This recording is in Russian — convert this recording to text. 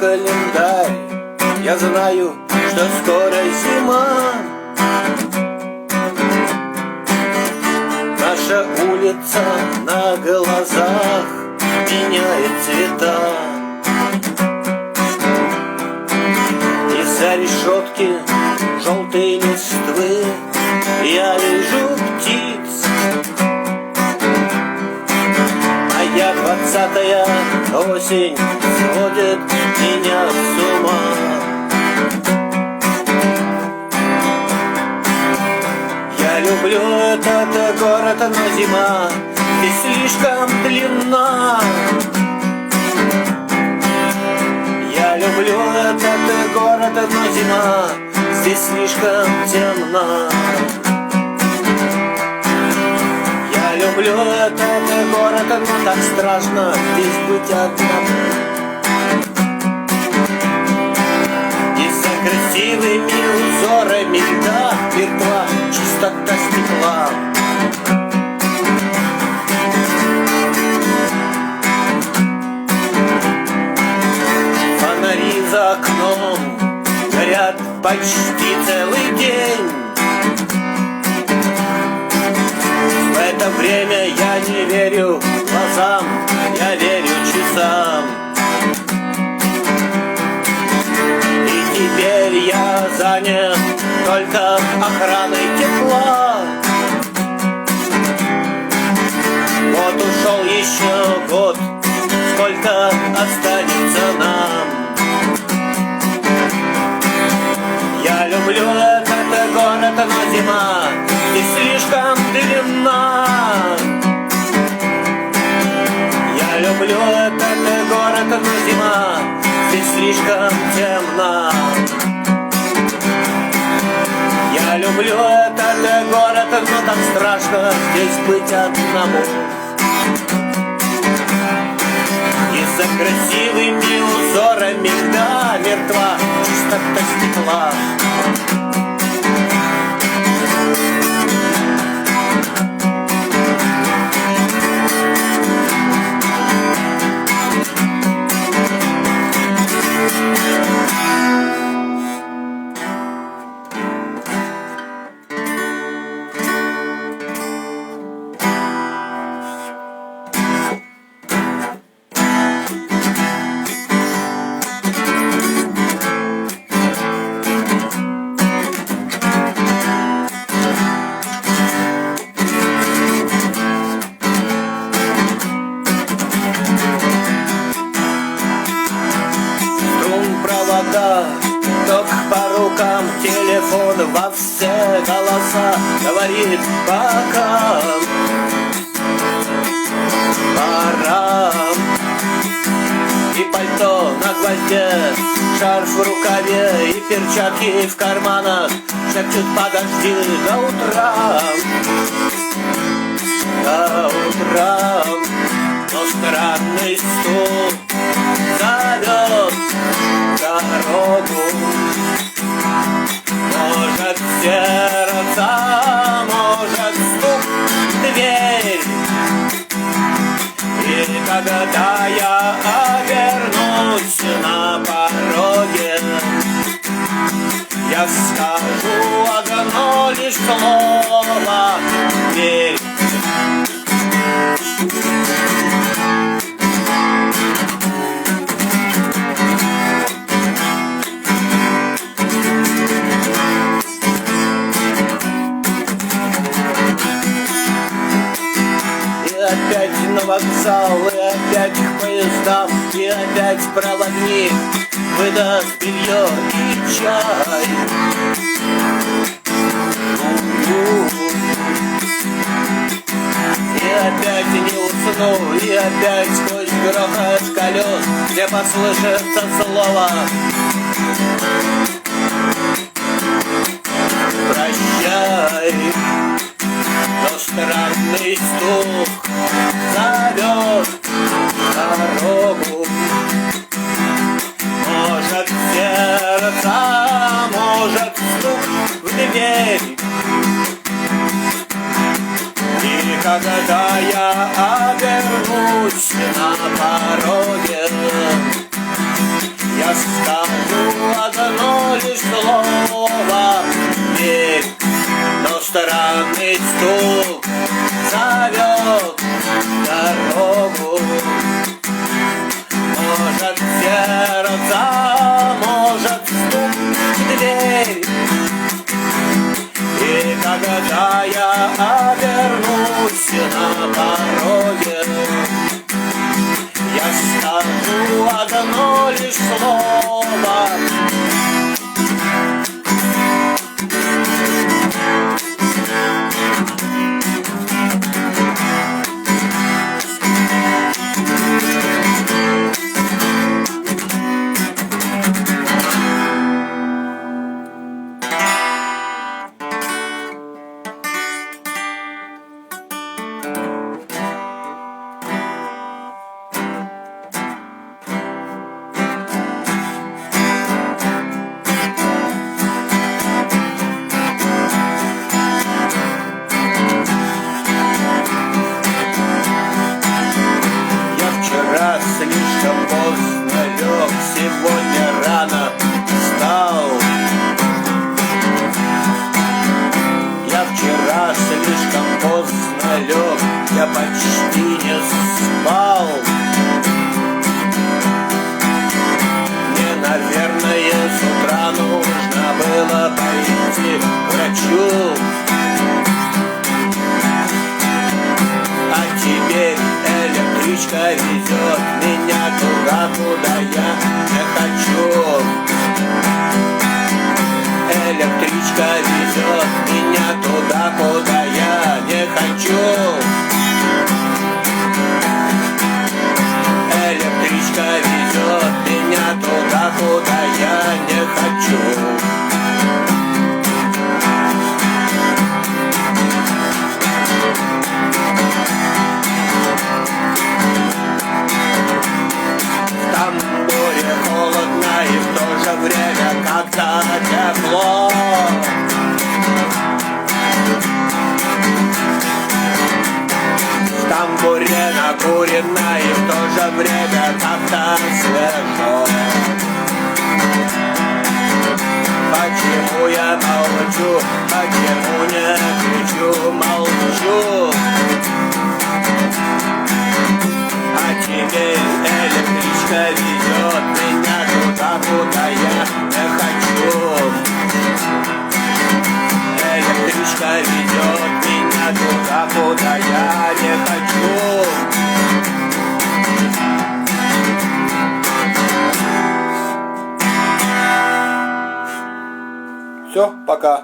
календарь, я знаю, что скоро зима. Наша улица на глазах меняет цвета. Из-за решетки желтой листвы я вижу птиц. Моя 20-я осень сводит меня с ума. Я люблю этот город, но зима здесь слишком длинна. Я люблю этот город, но зима здесь слишком темна. Я люблю этот город, но так страшно здесь быть одному. И за красивыми узорами льда мертва чистота стекла. Фонари за окном горят почти целый день. В это время я не верю глазам, я верю часам. И теперь я занят только охраной тепла. Вот ушел еще год, сколько останется нам. Я люблю этот город, но зима здесь слишком длинна. Я люблю этот город, но зима здесь слишком темна. Я люблю этот город, но так страшно здесь быть одному. И за красивыми узорами льда мертва чистота стекла. Ток по рукам, телефон во все голоса говорит пока. Пора. И пальто на гвозде, шарф в рукаве и перчатки в карманах шепчут подожди до утра. До утра. Но странный стук зовет дорогу. Может сердце, может стук в дверь. И когда я обернусь на пороге, я скажу одно лишь слово «Верь». Опять на вокзал, и опять к поездам, и опять проводник выдаст белье и чай. И опять не усну, и опять сквозь грохот колес, где послышится слово «Прощай». Но странный стук зовет дорогу. Может сердце, может стук в дверь. И когда я обернусь на пороге, я Я скажу одно лишь слово, верь, но странный стук зовет дорогу. Может, сердце, может, стук в дверь. И когда я обернусь на пороге, я скажу одно лишь слово. Слишком поздно лег, сегодня рано встал. Я вчера слишком поздно лег, я почти не спал. Мне, наверное, с утра нужно было пойти к врачу. А теперь электричка везет меня туда, куда я не хочу. Электричка везет меня туда, куда я не хочу. Электричка везет меня туда, куда я не хочу. Холодно и в то же время как-то тепло. В тамбуре накурено и в то же время как-то свежо. Почему я молчу, почему не кричу, молчу? А теперь электричка везет меня туда, куда я не хочу. Электричка везет меня туда, куда я не хочу. Все, пока.